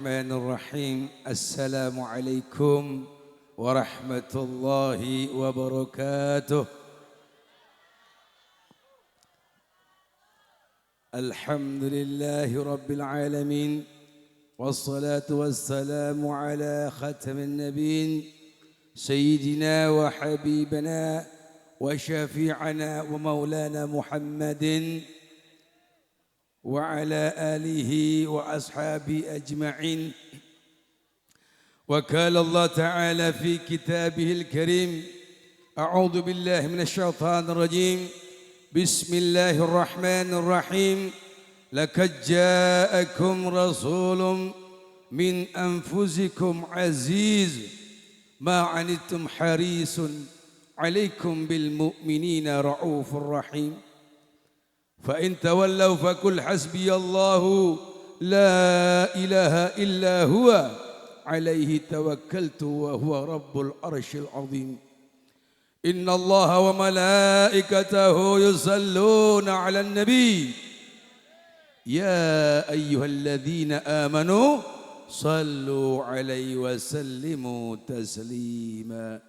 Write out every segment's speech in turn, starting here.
الرحمن الرحيم. السلام عليكم ورحمة الله وبركاته. الحمد لله رب العالمين، والصلاة والسلام على ختم النبيين سيدنا وحبيبنا وشفيعنا ومولانا محمد وعلى آله وأصحابه أجمعين. وقال الله تعالى في كتابه الكريم: أعوذ بالله من الشيطان الرجيم، بسم الله الرحمن الرحيم. لقد جاءكم رسول من أنفسكم عزيز ما عنتم حريص عليكم بالمؤمنين رؤوف رحيم. فإن تولوا فقل حسبي الله لا إله إلا هو عليه توكلت وهو رب العرش العظيم. إن الله وملائكته يصلون على النبي يا أيها الذين آمنوا صلوا عليه وسلموا تسليما.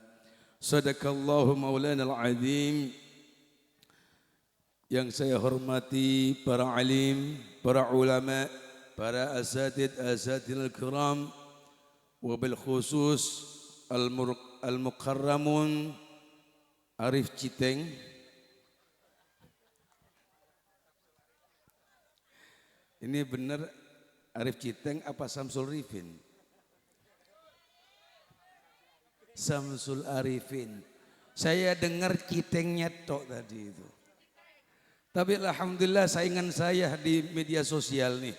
صدق الله مولانا العظيم. Yang saya hormati para alim, para ulama, para asatidil kiram, wabil khusus al-mukarramun Arif Citeng. Ini benar Arif Citeng apa Samsul Arifin? Samsul Arifin. Saya dengar Citengnya tok tadi itu. Tapi alhamdulillah saingan saya di media sosial nih.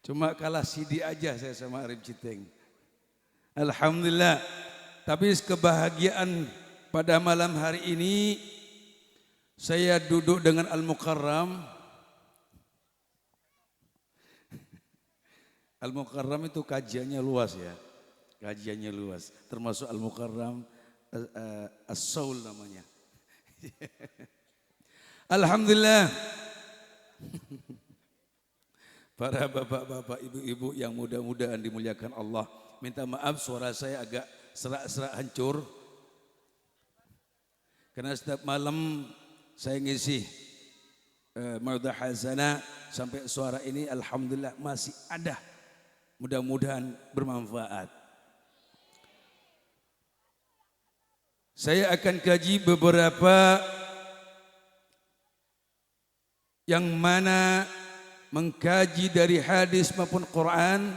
Cuma kalah Sidi aja saya sama Arif Citeng. Alhamdulillah. Tapi kebahagiaan pada malam hari ini saya duduk dengan Al-Mukarram. Al-Mukarram itu kajiannya luas ya. Kajiannya luas. Termasuk Al-Mukarram As-Saul namanya. Alhamdulillah. Para bapak-bapak, ibu-ibu yang mudah-mudahan dimuliakan Allah. Minta maaf suara saya agak serak-serak hancur. Karena setiap malam saya ngisi Maudah Hasanah sampai suara ini alhamdulillah masih ada. Mudah-mudahan bermanfaat. Saya akan kaji beberapa yang mana mengkaji dari hadis maupun Quran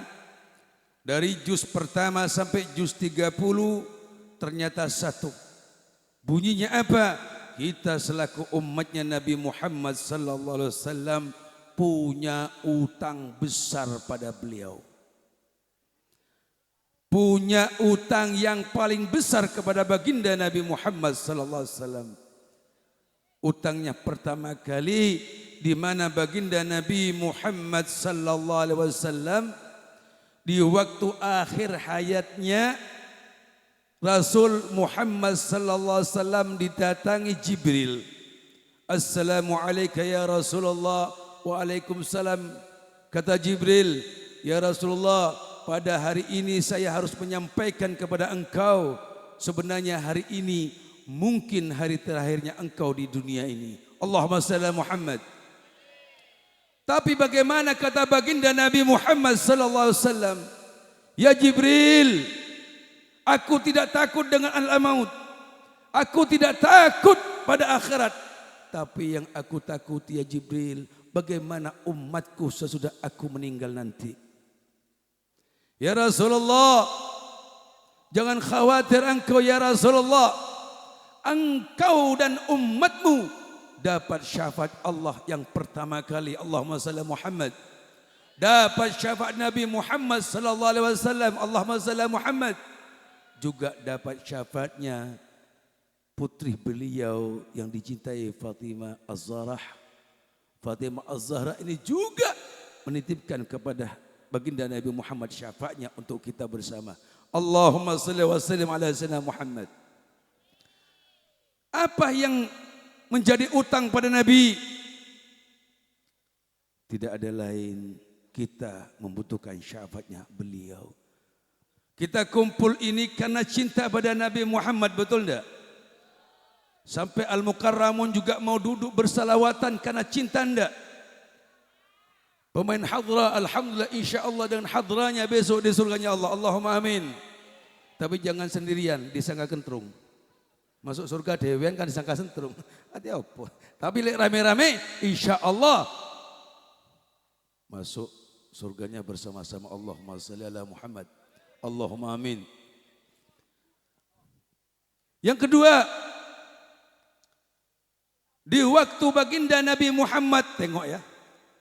dari juz pertama sampai juz 30 ternyata satu. Bunyinya apa? Kita selaku umatnya Nabi Muhammad sallallahu alaihi wasallam punya utang besar pada beliau. Punya utang yang paling besar kepada baginda Nabi Muhammad sallallahu alaihi wasallam. Utangnya pertama kali di mana baginda Nabi Muhammad sallallahu alaihi wasallam di waktu akhir hayatnya Rasul Muhammad sallallahu alaihi wasallam didatangi Jibril. Assalamu alayka ya Rasulullah. Waalaikumsalam. Kata Jibril, ya Rasulullah, pada hari ini saya harus menyampaikan kepada engkau, sebenarnya hari ini mungkin hari terakhirnya engkau di dunia ini. Allahumma salli Muhammad. Tapi bagaimana kata baginda Nabi Muhammad sallallahu alaihi wasallam? Ya Jibril, aku tidak takut dengan al-maut. Aku tidak takut pada akhirat. Tapi yang aku takuti ya Jibril, bagaimana umatku sesudah aku meninggal nanti. Ya Rasulullah, jangan khawatir engkau ya Rasulullah. Engkau dan umatmu dapat syafaat Allah yang pertama kali. Allahumma salli Muhammad. Dapat syafaat Nabi Muhammad sallallahu alaihi wasallam. Allahumma salli Muhammad. Juga dapat syafaatnya putri beliau yang dicintai Fatimah Az-Zahra. Fatimah Az-Zahra ini juga menitipkan kepada baginda Nabi Muhammad syafaatnya untuk kita bersama. Allahumma salli wa sallim ala sayyidina Muhammad. Apa yang menjadi utang pada Nabi? Tidak ada lain kita membutuhkan syafaatnya beliau. Kita kumpul ini karena cinta pada Nabi Muhammad, betul enggak? Sampai Al-Mukarramun juga mau duduk bersalawatan karena cinta enggak? Pemain hadra, alhamdulillah insyaallah dengan hadranya besok di surganya Allah. Allahumma amin. Tapi jangan sendirian, disangka kentrung. Masuk surga dewean kan disangka sentrung. Hati apa? Tapi lek rame-rame insyaallah masuk surganya bersama-sama. Allahumma shalli ala Muhammad. Allahumma amin. Yang kedua, di waktu baginda Nabi Muhammad, tengok ya,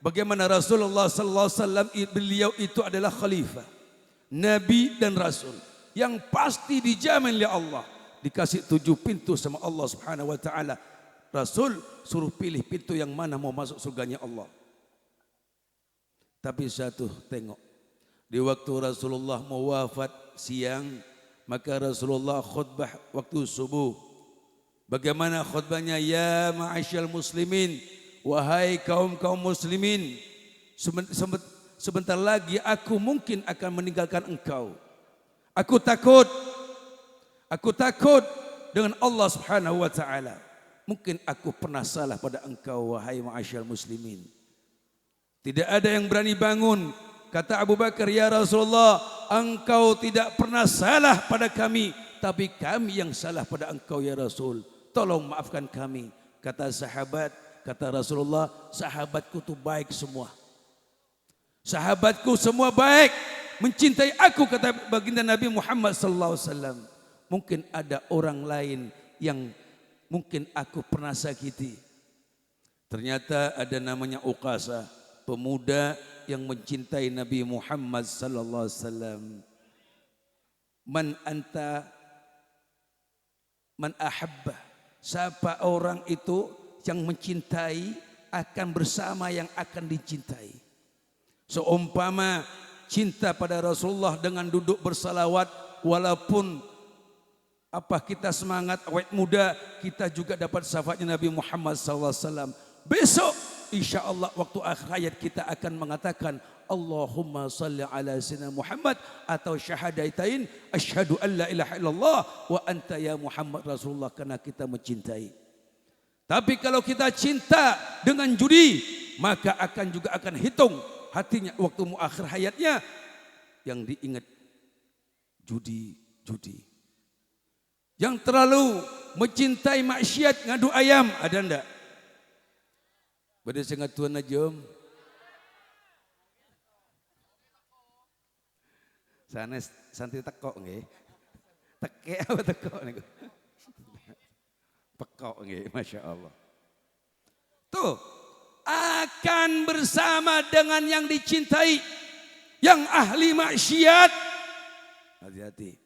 bagaimana Rasulullah sallallahu alaihi wasallam, beliau itu adalah khalifah, nabi dan rasul yang pasti dijamin oleh Allah, dikasih 7 pintu sama Allah Subhanahu wa taala. Rasul suruh pilih pintu yang mana mau masuk surganya Allah. Tapi satu, tengok, di waktu Rasulullah mau wafat siang, maka Rasulullah khutbah waktu subuh. Bagaimana khutbahnya? Ya ma'asyal muslimin, wahai kaum muslimin, sebentar lagi aku mungkin akan meninggalkan engkau. Aku takut dengan Allah Subhanahu wa taala. Mungkin aku pernah salah pada engkau, wahai ma'asyal muslimin. Tidak ada yang berani bangun. Kata Abu Bakar, ya Rasulullah, engkau tidak pernah salah pada kami, tapi kami yang salah pada engkau ya Rasul. Tolong maafkan kami. Kata sahabat, kata Rasulullah, sahabatku itu baik semua. Sahabatku semua baik, mencintai aku, kata baginda Nabi Muhammad sallallahu alaihi wasallam. Mungkin ada orang lain yang mungkin aku pernah sakiti. Ternyata ada namanya Uqasah, pemuda yang mencintai Nabi Muhammad sallallahu alaihi wasallam. Man anta man ahabba. Siapa orang itu yang mencintai akan bersama yang akan dicintai. Seumpama cinta pada Rasulullah dengan duduk bersalawat, walaupun apa kita semangat awet muda, kita juga dapat syafaatnya Nabi Muhammad SAW. Besok insya Allah waktu akhir hayat kita akan mengatakan Allahumma salli ala sayyidina Muhammad, atau syahadatain asyhadu an la ilaha illallah wa anta ya Muhammad Rasulullah, karena kita mencintai. Tapi kalau kita cinta dengan judi, maka akan hitung hatinya waktu akhir hayatnya yang diingat judi. Yang terlalu mencintai maksiat, ngadu ayam, ada ndak? Pada sangat tuan najum. Sana santi tekok nggih. Teke apa tekok niku? Pekok nggih, Masya Allah. Tuh, akan bersama dengan yang dicintai, yang ahli maksiat. Hati-hati.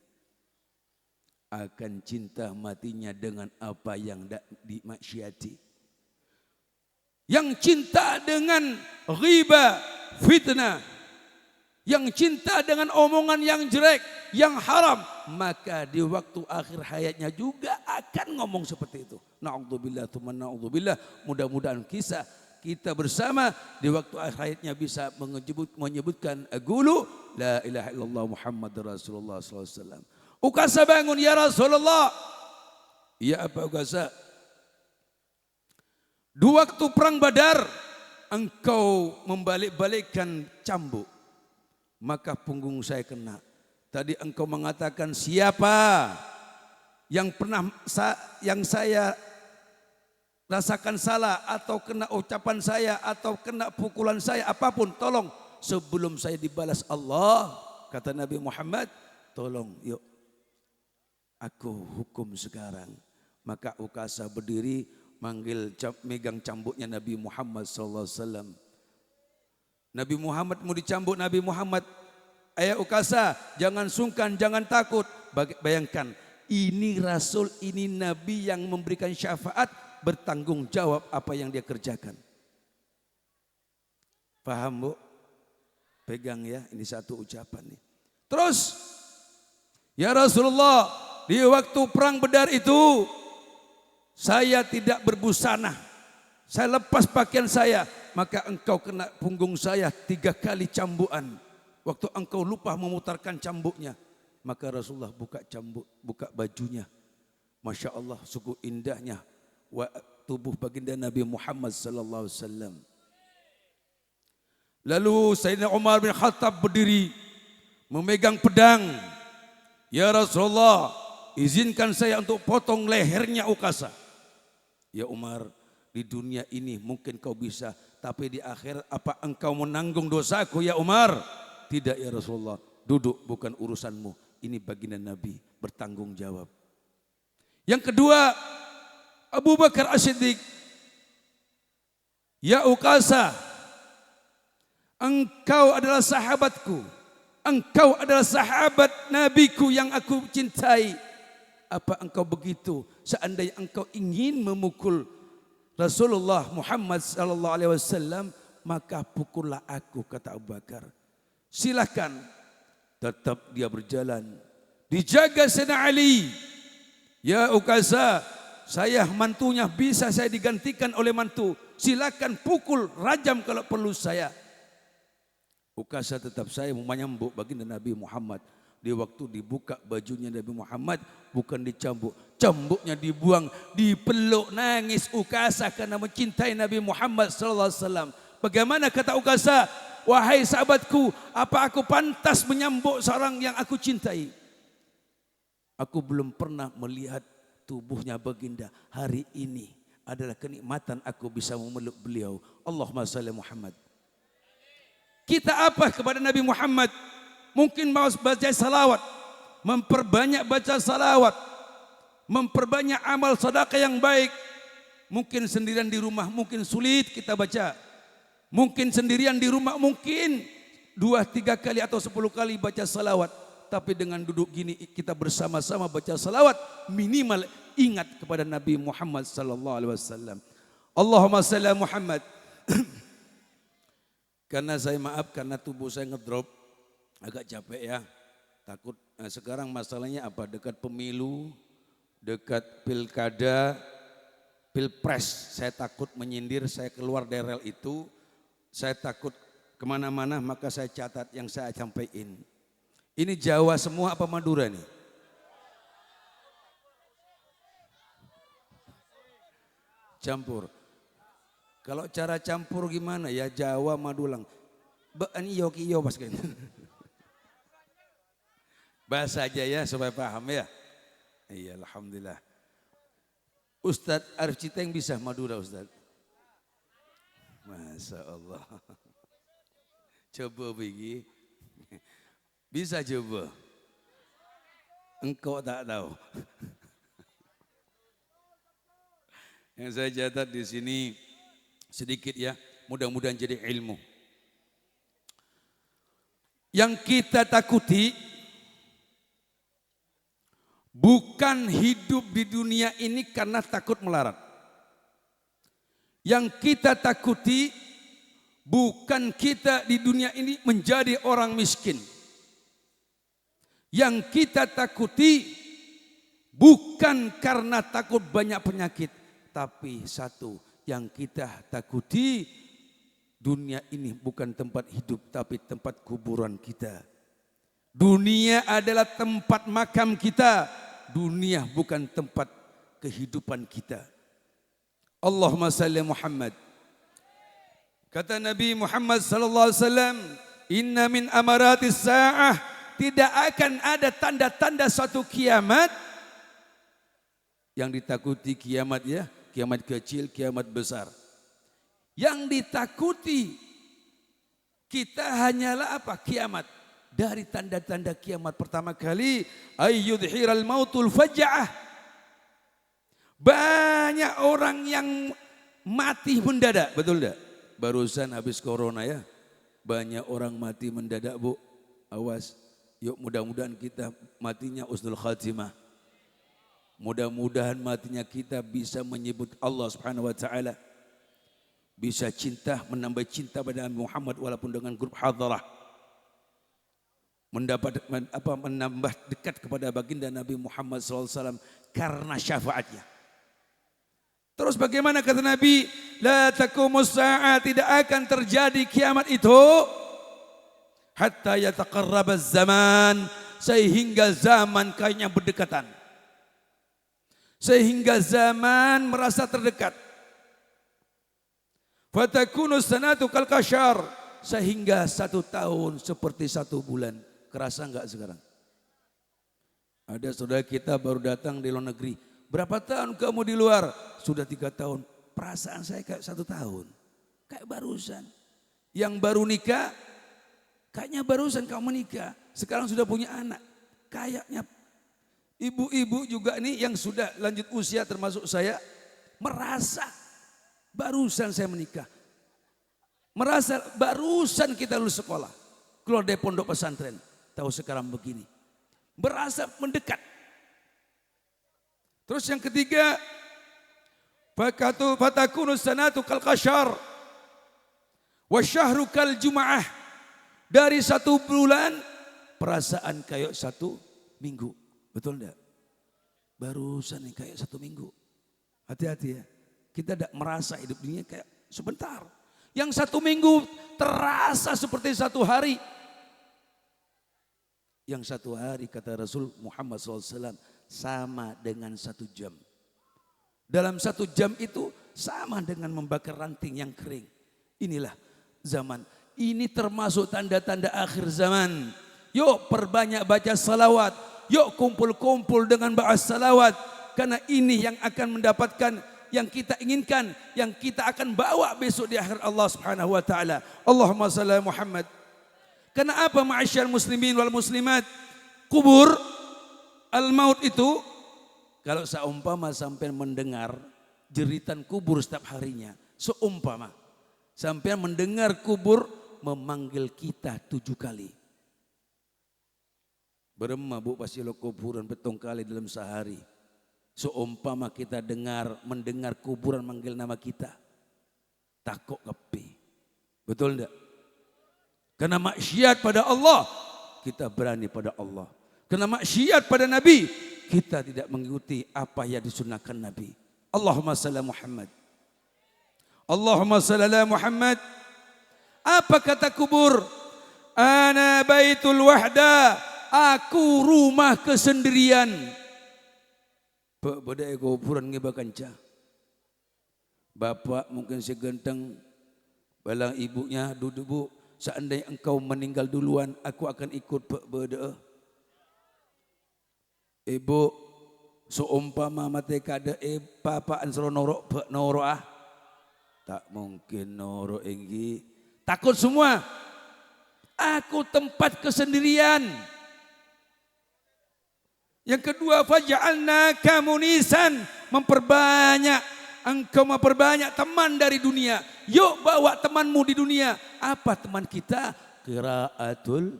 Akan cinta matinya dengan apa yang dimaksiati. Yang cinta dengan riba, fitnah, yang cinta dengan omongan yang jelek, yang haram, maka di waktu akhir hayatnya juga akan ngomong seperti itu. Na'udzubillah, tsumma na'udzubillah. Mudah-mudahan kisah kita bersama di waktu akhir hayatnya bisa menyebutkan agulu la ilaha illallah Muhammad Rasulullah sallallahu alaihi wasallam. Uqasah bangun, ya Rasulullah. Ya apa Uqasah? Di waktu perang Badar engkau membalik-balikkan cambuk, maka punggung saya kena. Tadi engkau mengatakan siapa yang pernah yang saya rasakan salah, atau kena ucapan saya, atau kena pukulan saya, apapun, tolong sebelum saya dibalas Allah, kata Nabi Muhammad, tolong yuk aku hukum sekarang. Maka Uqasah berdiri, megang cambuknya Nabi Muhammad SAW. Nabi Muhammad mau dicambuk, Nabi Muhammad, ayo Uqasah, jangan sungkan, jangan takut. Bayangkan, ini Rasul, ini Nabi yang memberikan syafaat, bertanggung jawab apa yang dia kerjakan. Paham Bu? Pegang ya, ini satu ucapan nih. Terus, ya Rasulullah, di waktu perang Badar itu saya tidak berbusana. Saya lepas pakaian saya. maka engkau kena punggung saya 3 kali cambukan. Waktu engkau lupa memutarkan cambuknya, maka Rasulullah buka cambuk, buka bajunya. Masya Allah, sungguh indahnya tubuh baginda Nabi Muhammad sallallahu alaihi wasallam. Lalu Sayyidina Umar bin Khattab berdiri memegang pedang. Ya Rasulullah, izinkan saya untuk potong lehernya Ukasa. Ya Umar, di dunia ini mungkin kau bisa, tapi di akhirat apa engkau menanggung dosaku ya Umar? Tidak ya Rasulullah, duduk, bukan urusanmu. Ini baginda Nabi bertanggung jawab. Yang kedua, Abu Bakar As-Siddiq. Ya Ukasa, engkau adalah sahabatku. Engkau adalah sahabat nabiku yang aku cintai. Apa engkau begitu? Seandainya engkau ingin memukul Rasulullah Muhammad sallallahu alaihi wasallam, maka pukullah aku, kata Abu Bakar. Silakan. Tetap dia berjalan. Dijaga Sayyidina Ali. Ya Ukasa, saya mantunya, bisa saya digantikan oleh mantu. Silakan pukul, rajam kalau perlu saya. Ukasa tetap saya menyambut baginda Nabi Muhammad. Di waktu dibuka bajunya Nabi Muhammad, bukan dicambuk, cambuknya dibuang, dipeluk, nangis Ukasa karena mencintai Nabi Muhammad sallallahu alaihi wasallam. Bagaimana kata Ukasa? Wahai sahabatku, apa aku pantas menyambut seorang yang aku cintai? Aku belum pernah melihat tubuhnya baginda. Hari ini adalah kenikmatan aku bisa memeluk beliau. Allahumma salli Muhammad. Kita apa kepada Nabi Muhammad? Mungkin mau baca salawat, memperbanyak baca salawat, memperbanyak amal sedekah yang baik. Mungkin sendirian di rumah, mungkin sulit kita baca. Mungkin sendirian di rumah, mungkin 2-3 kali atau 10 kali baca salawat. Tapi dengan duduk gini kita bersama-sama baca salawat, minimal ingat kepada Nabi Muhammad sallallahu alaihi wasallam. Allahumma salli Muhammad. Karena saya maaf, karena tubuh saya ngedrop, agak capek ya. Takut, sekarang masalahnya apa? Dekat pemilu, dekat pilkada, pilpres. Saya takut menyindir, saya keluar dari rel itu. Saya takut kemana-mana, maka saya catat yang saya sampaikan. Ini Jawa semua apa Madura nih? Campur. Kalau cara campur gimana ya? Jawa Madulang. Ini yoki yo pas gitu. Bahasa aja ya supaya paham ya. Iya, alhamdulillah. Ustadz Arif Citeng bisa Madura Ustadz. Masya Allah. Coba begini. Bisa coba. Engkau tak tahu. Yang saya catat di sini sedikit ya, mudah-mudahan jadi ilmu. Yang kita takuti bukan hidup di dunia ini karena takut melarat. Yang kita takuti bukan kita di dunia ini menjadi orang miskin. Yang kita takuti bukan karena takut banyak penyakit, tapi satu yang kita takuti, dunia ini bukan tempat hidup tapi tempat kuburan kita. Dunia adalah tempat makam kita, dunia bukan tempat kehidupan kita. Allahumma salli Muhammad. Kata Nabi Muhammad sallallahu alaihi wasallam, inna min amaratis sa'ah, tidak akan ada tanda-tanda suatu kiamat. Yang ditakuti kiamat ya, kiamat kecil, kiamat besar. Yang ditakuti kita hanyalah apa? Kiamat. Dari tanda-tanda kiamat pertama kali, ayyudhiral mautul faja'ah. Banyak orang yang mati mendadak, betul tidak? Barusan habis corona ya, banyak orang mati mendadak bu. Awas, yuk mudah-mudahan kita matinya husnul khatimah. Mudah-mudahan matinya kita bisa menyebut Allah Subhanahu wa taala. Bisa cinta, menambah cinta pada Nabi Muhammad walaupun dengan grup hadarah. Menambah dekat kepada baginda Nabi Muhammad SAW karena syafaatnya. Terus bagaimana kata Nabi? La taqumus sa'ah, tidak akan terjadi kiamat itu hatta yataqarrabaz zaman, sehingga zaman kayaknya berdekatan. Sehingga zaman merasa terdekat. Fatakunu sanatu kal qasyar, sehingga 1 tahun seperti 1 bulan. Kerasa enggak sekarang? Ada saudara kita baru datang di luar negeri. Berapa tahun kamu di luar? Sudah 3 tahun. Perasaan saya kayak 1 tahun. Kayak barusan. Yang baru nikah, kayaknya barusan kamu nikah. Sekarang sudah punya anak. Kayaknya ibu-ibu juga nih yang sudah lanjut usia termasuk saya. Merasa barusan saya menikah. Merasa barusan kita lulus sekolah. Keluar dari pondok pesantren. Tahu sekarang begini. Merasa mendekat. Terus yang ketiga, fatakunu sanatu kal qasyar wa syahru kal jum'ah. Dari 1 bulan perasaan kayak 1 minggu. Betul enggak? Barusan nih kayak 1 minggu. Hati-hati ya. Kita tidak merasa hidup dunia kayak sebentar. Yang 1 minggu terasa seperti 1 hari. Yang 1 hari kata Rasul Muhammad SAW sama dengan 1 jam. Dalam 1 jam itu sama dengan membakar ranting yang kering. Inilah zaman. Ini termasuk tanda-tanda akhir zaman. Yuk perbanyak baca salawat. Yuk kumpul-kumpul dengan baca salawat. Karena ini yang akan mendapatkan yang kita inginkan. Yang kita akan bawa besok di akhir Allah subhanahu wa ta'ala. Allahumma salli Muhammad. Karena apa ma'asyar muslimin wal muslimat? Kubur, al-maut itu, kalau seumpama sampai mendengar jeritan kubur setiap harinya. Seumpama sampai mendengar kubur memanggil kita 7 kali. Berema bu pasti lo kuburan betong kali dalam sehari. Seumpama kita mendengar kuburan manggil nama kita. Takut kepi. Betul enggak? Karena maksiat pada Allah, kita berani pada Allah. Karena maksiat pada Nabi, kita tidak mengikuti apa yang disunahkan Nabi. Allahumma salli Muhammad. Allahumma salli Muhammad. Apa kata kubur? Ana baitul wahda. Aku rumah kesendirian. Pada kuburan ngebakanca. Bapak mungkin segenteng. Balang ibunya duduk bu. Seandainya engkau meninggal duluan, aku akan ikut berdoa. Ibu, seumpama mati kada papaan suruh norok norok tak mungkin norok inggi. Takut semua. Aku tempat kesendirian. Yang kedua, faj'alna kamunisan, engkau memperbanyak teman dari dunia. Yuk bawa temanmu di dunia. Apa teman kita? Qiraatul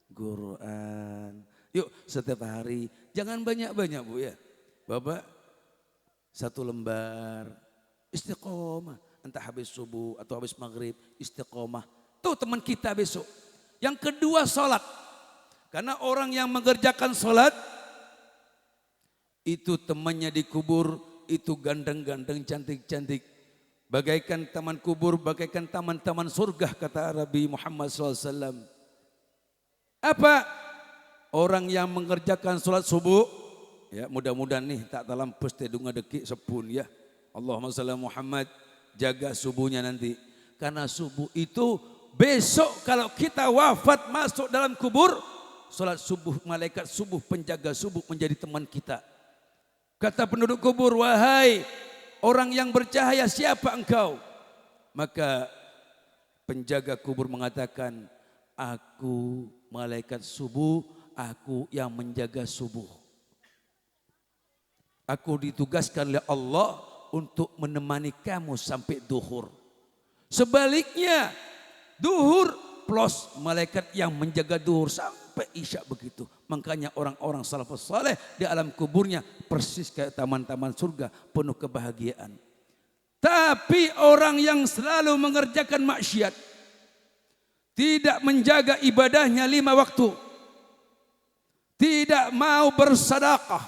Quran. Yuk setiap hari. Jangan banyak-banyak bu ya. Bapak 1 lembar. Istiqomah. Entah habis subuh atau habis maghrib. Istiqomah. Tuh teman kita besok. Yang kedua sholat. Karena orang yang mengerjakan sholat. Itu temannya dikubur. Itu gandeng-gandeng cantik-cantik. Bagaikan taman kubur, bagaikan taman-taman surga kata Nabi Muhammad SAW. Apa? Orang yang mengerjakan sholat subuh, ya mudah-mudahan nih tak dalam pasti dunga dekik sepun ya. Allahumma salli Muhammad, jaga subuhnya nanti. Karena subuh itu besok kalau kita wafat masuk dalam kubur, sholat subuh, malaikat subuh, penjaga subuh menjadi teman kita. Kata penduduk kubur, wahai orang yang bercahaya, siapa engkau? Maka penjaga kubur mengatakan, aku malaikat subuh, aku yang menjaga subuh. Aku ditugaskan oleh Allah untuk menemani kamu sampai duhur. Sebaliknya, duhur plus malaikat yang menjaga duhur sampai isya begitu. Makanya orang-orang salafus saleh di alam kuburnya persis kayak taman-taman surga penuh kebahagiaan. Tapi orang yang selalu mengerjakan maksiat, tidak menjaga ibadahnya 5 waktu, tidak mau bersedekah,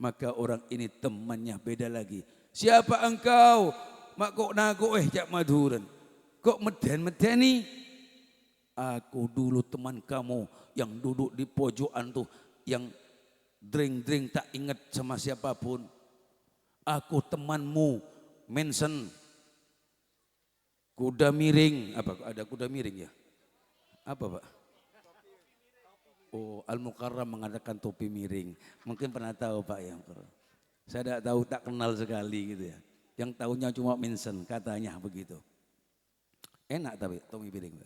Maka orang ini temannya beda lagi. Siapa engkau? Mak kok nago jak maduran. Kok meden-medeni? Aku dulu teman kamu yang duduk di pojokan tuh, yang drink tak ingat sama siapapun. Aku temanmu, mention kuda miring. Apa ada kuda miring ya? Apa Pak? Oh, Al-Mukarram mengadakan topi miring. Mungkin pernah tahu Pak ya. Saya tidak tahu, tak kenal sekali gitu ya. Yang tahunya cuma mention, katanya begitu. Enak tapi topi miring.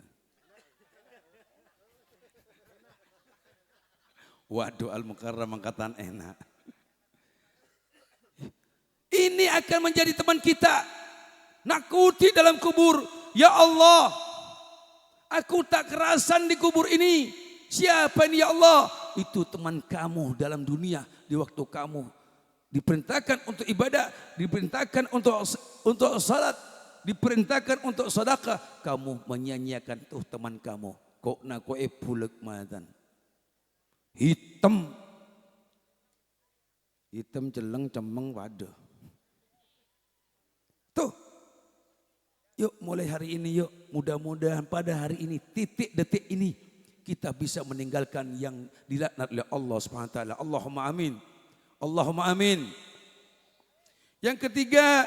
Waduh, Al-Mukarram mengatakan enak. Ini akan menjadi teman kita. Nakuti dalam kubur. Ya Allah, aku tak kerasan di kubur ini. Siapa ini ya Allah? Itu teman kamu dalam dunia. Di waktu kamu diperintahkan untuk ibadah, diperintahkan untuk salat, diperintahkan untuk sedekah, kamu menyanyiakan tuh teman kamu. Kok nak koe bulek matan. Hitam celeng cemeng waduh. Tuh. Yuk mulai hari ini yuk, mudah-mudahan pada hari ini, titik detik ini kita bisa meninggalkan yang dilaknat oleh Allah Subhanahu wa taala. Allahumma amin. Allahumma amin. Yang ketiga,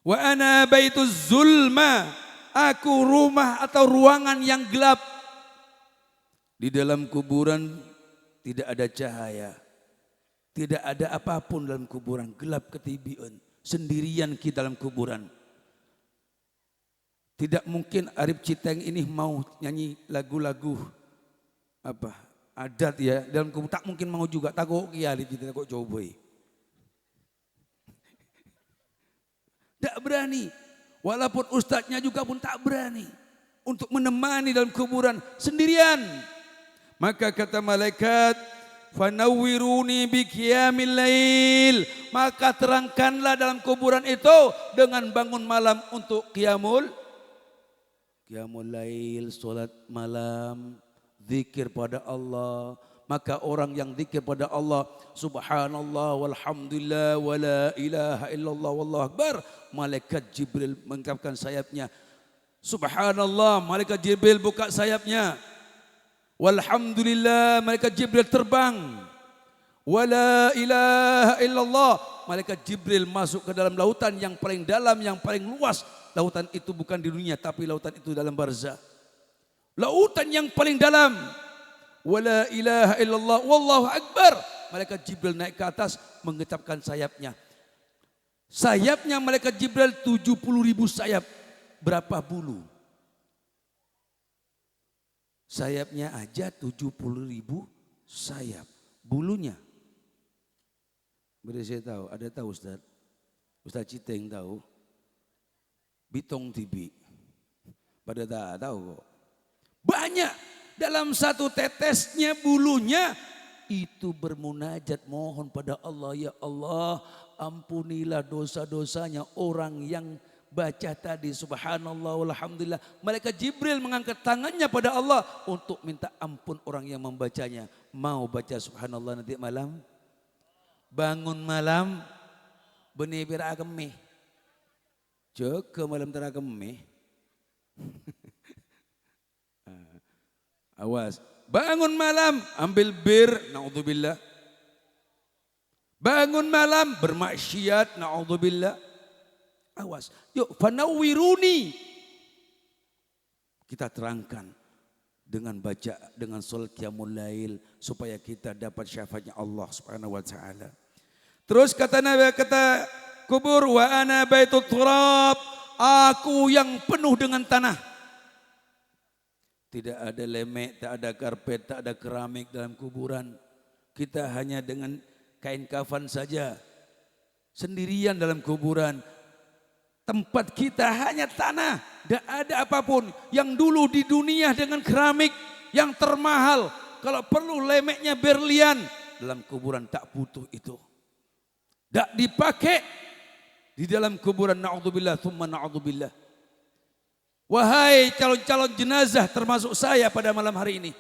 wa ana baituz zulma, aku rumah atau ruangan yang gelap. Di dalam kuburan tidak ada cahaya. Tidak ada apapun dalam kuburan, gelap ketibian. Sendirian kita dalam kuburan. Tidak mungkin Arif Citeng ini mau nyanyi lagu-lagu apa adat ya dalam kubur, tak mungkin mau juga. Takut ya Arif Citeng, takut coba. Tak berani. Walaupun ustadznya juga pun tak berani untuk menemani dalam kuburan sendirian. Maka kata malaikat, fanawwiruni biqiyamil lail, maka terangkanlah dalam kuburan itu dengan bangun malam untuk qiyamul lail, salat malam, zikir pada Allah. Maka orang yang zikir pada Allah, subhanallah walhamdulillah wala ilaha illallah wallahu akbar, malaikat Jibril mengangkatkan sayapnya. Subhanallah, malaikat Jibril buka sayapnya. Walhamdulillah, malaikat Jibril terbang. Wala ilaha illallah, malaikat Jibril masuk ke dalam lautan yang paling dalam, yang paling luas. Lautan itu bukan di dunia, tapi lautan itu dalam barzah. Lautan yang paling dalam. Wala ilaha illallah wallahu akbar, malaikat Jibril naik ke atas mengecapkan sayapnya. Sayapnya malaikat Jibril 70.000 sayap. Berapa bulu? Sayapnya aja 70.000 sayap. Bulunya. Boleh saya tahu? Ada tahu Ustaz? Ustaz Citeng tahu? Bitong TV. Pada tak tahu kok. Banyak. Dalam satu tetesnya bulunya. Itu bermunajat mohon pada Allah. Ya Allah, ampunilah dosa-dosanya orang yang baca tadi subhanallah walhamdulillah. Malaikat Jibril mengangkat tangannya pada Allah untuk minta ampun orang yang membacanya. Mau baca subhanallah nanti malam? Bangun malam benih biragemi. Jaga malam teragemi. Awas. Bangun malam ambil bir, naudzubillah. Bangun malam bermaksiat, naudzubillah. Awas. Yuk fanawwiruni. Kita terangkan dengan baca, dengan salat qiyamul lail supaya kita dapat syafaatnya Allah Subhanahu wa taala. Terus kata Nabi, kata kubur, wa ana baitut turab, aku yang penuh dengan tanah. Tidak ada lemek, tak ada karpet, tak ada keramik dalam kuburan. Kita hanya dengan kain kafan saja. Sendirian dalam kuburan. Tempat kita hanya tanah, tidak ada apapun. Yang dulu di dunia dengan keramik yang termahal, kalau perlu lemeknya berlian, dalam kuburan tak butuh itu. Tak dipakai di dalam kuburan, na'udzubillah thumma na'udzubillah. Wahai calon-calon jenazah termasuk saya pada malam hari ini.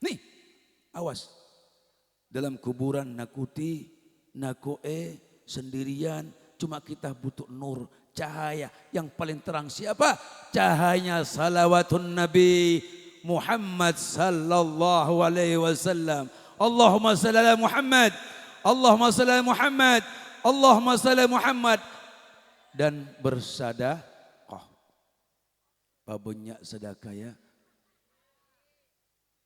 Nih, awas. dalam kuburan nakuti, nakoe, sendirian. Cuma kita butuh nur, cahaya yang paling terang siapa? Cahayanya salawatun Nabi Muhammad sallallahu alaihi wasallam. Allahumma salli ala Muhammad, Allahumma salli ala Muhammad, Allahumma salli ala Muhammad. Dan bersedekah. Banyak sedekah ya.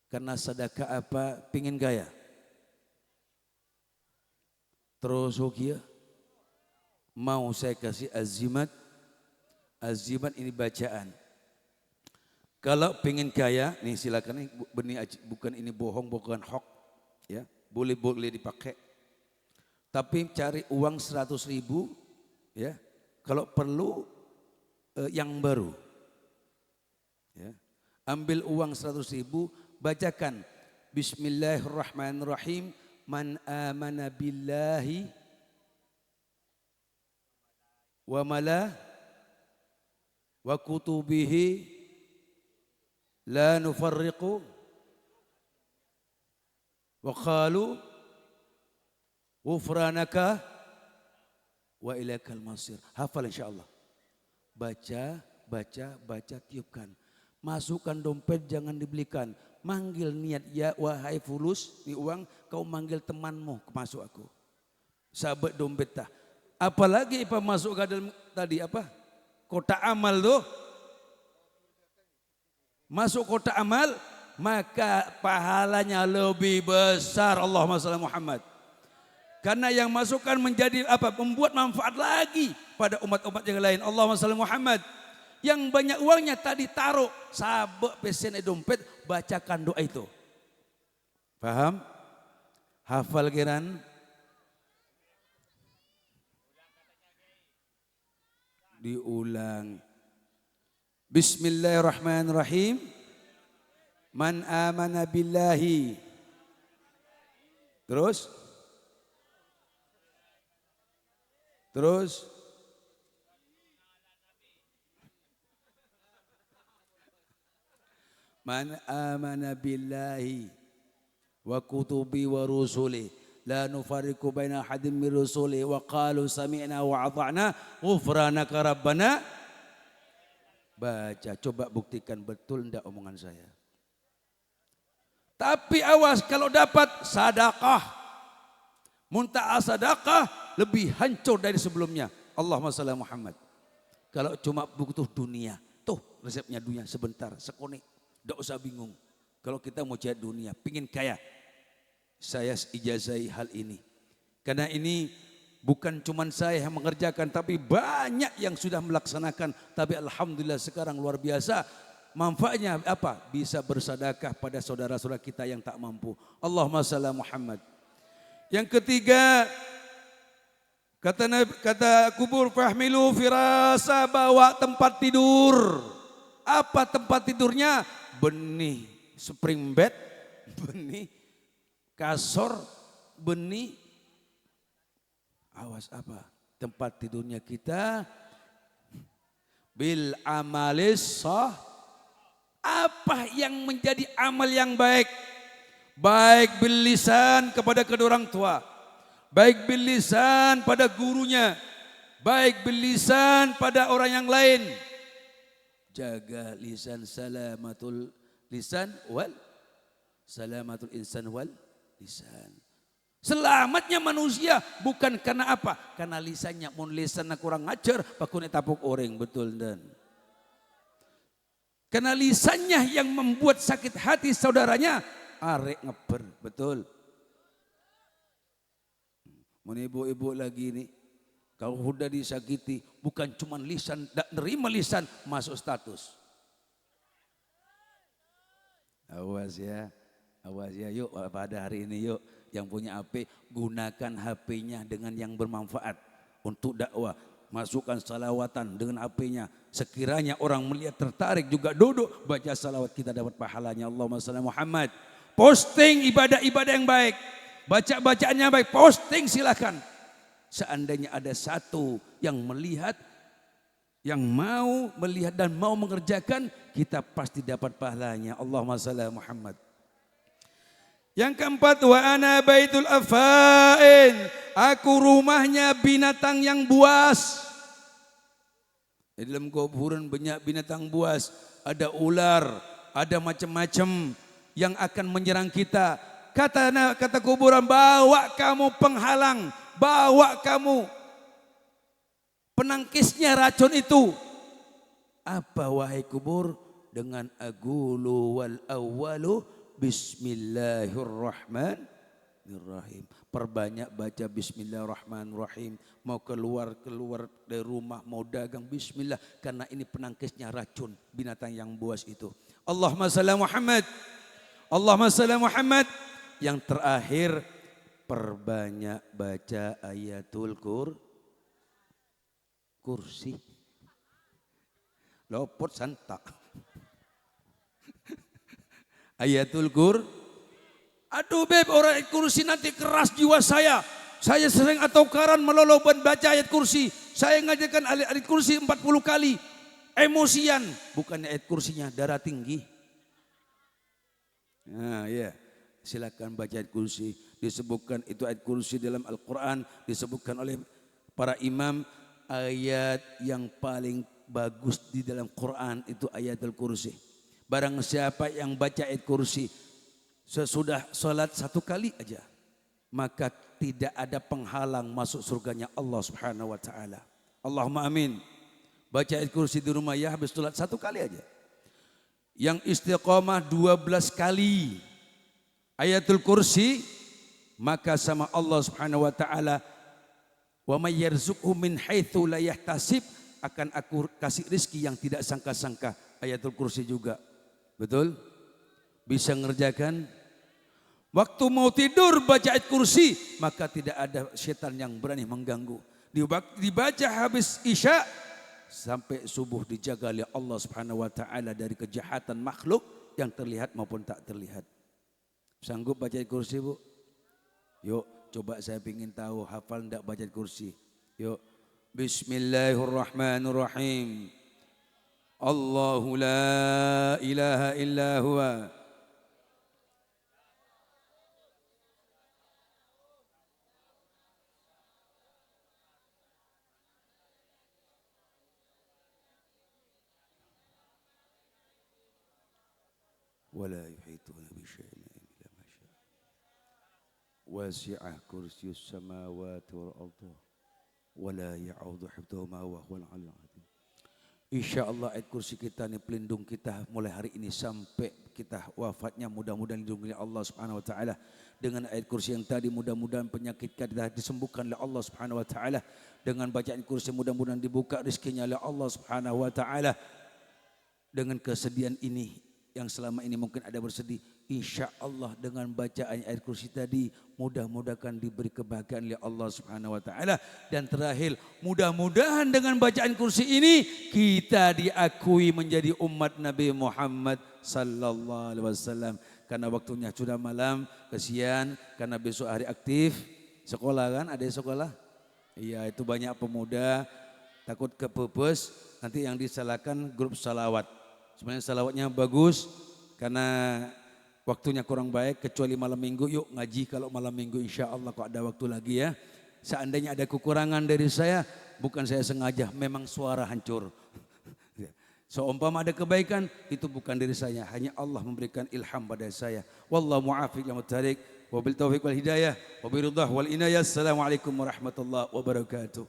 Karena sedekah apa? Pingin gaya. Terus hoki ya. Mau saya kasih azimat. Azimat ini bacaan. Kalau pengen kaya, nih silakan, benih bukan ini bohong, bukan hoax, ya boleh dipakai. Tapi cari uang 100.000, ya. Kalau perlu yang baru, ya. Ambil uang 100.000, bacakan Bismillahirrahmanirrahim. Man amana billahi wa mala wa kutubihi la nufarriqu wa qalu ghufranaka wa ilaikal masir. Hafal insyaallah. Baca, tiupkan. Masukkan dompet, jangan dibelikan. Manggil niat, ya wahai fulus, ini uang, kau manggil temanmu, masuk aku. Sahabat dompet tah. Apalagi apa masuk ke dalam tadi apa? Kotak amal tuh. Masuk kotak amal, maka pahalanya lebih besar. Allahumma shalli Muhammad. Karena yang masukkan menjadi apa? Membuat manfaat lagi pada umat-umat yang lain. Allahumma shalli Muhammad. Yang banyak uangnya tadi taruh sabuk pesen dompet, bacakan doa itu. Paham? Hafal kiran? Diulang. Bismillahirrahmanirrahim. Man amana billahi. Terus? Man amana billahi wa kutubi wa rusuli la nufarriqu baina ahadin min rusuli wa qalu sami'na wa ata'na ghufranaka rabbana. Baca, coba buktikan betul enggak omongan saya. Tapi awas kalau dapat sedekah. Muntaha sedekah lebih hancur dari sebelumnya. Allahumma shalli Muhammad. Kalau cuma butuh dunia, tuh resepnya dunia sebentar, sekone. Tidak usah bingung. Kalau kita mau cari dunia, pingin kaya, saya ijazahi hal ini. Karena ini bukan cuma saya yang mengerjakan, tapi banyak yang sudah melaksanakan. Tapi alhamdulillah sekarang luar biasa. Manfaatnya apa? Bisa bersedekah pada saudara-saudara kita yang tak mampu. Allahumma shalli Muhammad. Yang ketiga, kata kubur fahmilu firasa, bawa tempat tidur. Apa tempat tidurnya? Benih spring bed, benih kasur, benih awas apa? Tempat tidurnya kita bil amalis sah. Apa yang menjadi amal yang baik? Baik bil lisan kepada kedua orang tua, baik bil lisan pada gurunya, baik bil lisan pada orang yang lain. Jaga lisan, salamatul lisan wal salamatul insan wal lisan. Selamatnya manusia bukan karena apa? Karena lisannya, mun lisannya kurang ajar, pakune tapuk orang, betul dan. Karena lisannya yang membuat sakit hati saudaranya, arek ngeber, betul. Mun ibu-ibu lagi nih, kalau sudah disakiti, bukan cuma lisan, tak nerima lisan, masuk status. Awas ya, yuk pada hari ini yuk, yang punya HP, gunakan HP-nya dengan yang bermanfaat untuk dakwah. Masukkan salawatan dengan HP-nya. Sekiranya orang melihat tertarik juga duduk, baca salawat, kita dapat pahalanya. Allahumma shalli Muhammad. Posting ibadah-ibadah yang baik. Baca-bacaannya baik, posting silakan. Seandainya ada satu yang melihat, yang mau melihat dan mau mengerjakan, kita pasti dapat pahalanya. Allahumma shalli Muhammad. Yang keempat, wa ana baitul afain. Aku rumahnya binatang yang buas. Di dalam kuburan banyak binatang buas, ada ular, ada macam-macam yang akan menyerang kita. Kata kuburan, bawa kamu penghalang, bawa kamu penangkisnya racun itu. Apa wahai kubur? Dengan agulu wal awwalu bismillahirrahmanirrahim. Perbanyak baca bismillahirrahmanirrahim. Mau keluar dari rumah, mau dagang, bismillah. Karena ini penangkisnya racun binatang yang buas itu. Allahumma salli Muhammad. Allahumma salli Muhammad. Yang terakhir, perbanyak baca ayatul kursi. Lopot santak. Ayatul Aduh beb, orang ayat kursi nanti keras jiwa saya. Saya sering atau karan meloloh baca ayat kursi. Saya ngajarkan ayat kursi 40 kali. Emosian. Bukan ayat kursinya, darah tinggi. Nah ya, silakan baca ayat kursi. Disebutkan itu ayat kursi dalam Al-Quran. Disebutkan oleh para imam. Ayat yang paling bagus di dalam Quran itu ayatul kursi. Barang siapa yang baca ayat kursi sesudah sholat 1 kali aja, maka tidak ada penghalang masuk surganya Allah Subhanahu wa taala. Allahumma amin. Baca ayat kursi di rumah ya, habis sholat 1 kali aja. Yang istiqamah 12 kali ayatul kursi, maka sama Allah Subhanahu wa taala, wa may yarzuqhu min haitsu la yahtasib, akan aku kasih rezeki yang tidak sangka-sangka. Ayatul kursi juga. Betul? Bisa ngerjakan? Waktu mau tidur baca ayat kursi, maka tidak ada setan yang berani mengganggu. Dibaca habis isya sampai subuh, dijaga oleh Allah Subhanahu wa taala dari kejahatan makhluk yang terlihat maupun tak terlihat. Sanggup baca ayat kursi, Bu? Yuk, coba saya ingin tahu hafal enggak baca ayat kursi. Yuk. Bismillahirrahmanirrahim. Allahu la ilaha illa huwa. Wala yuhituna bi syai'in illa ma syaa. Wasi'a kursiyyus samawati wal ardi wala ya'udhu hifdhuhuma wa huwal 'aliyyul 'azim. Insyaallah ayat kursi kita ini pelindung kita mulai hari ini sampai kita wafatnya, mudah-mudahan dilindungi Allah Subhanahu wa taala. Dengan ayat kursi yang tadi mudah-mudahan penyakit kita disembuhkan oleh Allah Subhanahu wa taala. Dengan bacaan kursi mudah-mudahan dibuka rezekinya oleh Allah Subhanahu wa taala. Dengan kesedihan ini yang selama ini mungkin ada bersedih, insya Allah dengan bacaan ayat kursi tadi mudah-mudahan diberi kebahagiaan oleh Allah Subhanahu wa taala. Dan terakhir, mudah-mudahan dengan bacaan kursi ini kita diakui menjadi umat Nabi Muhammad sallallahu alaihi wasallam. Karena waktunya sudah malam, kesian karena besok hari aktif sekolah kan, ada sekolah. Iya, itu banyak pemuda takut kepepes, nanti yang disalahkan grup salawat. Sebenarnya salawatnya bagus karena waktunya kurang baik, kecuali malam minggu. Yuk ngaji kalau malam minggu insya Allah kok ada waktu lagi ya. Seandainya ada kekurangan dari saya, bukan saya sengaja, memang suara hancur. Seumpama ada kebaikan, itu bukan dari saya, hanya Allah memberikan ilham pada saya. Wallahu muwaffiq ila thariq, wabil taufiq wal hidayah, wabiridhah wal inayah. Assalamualaikum warahmatullahi wabarakatuh.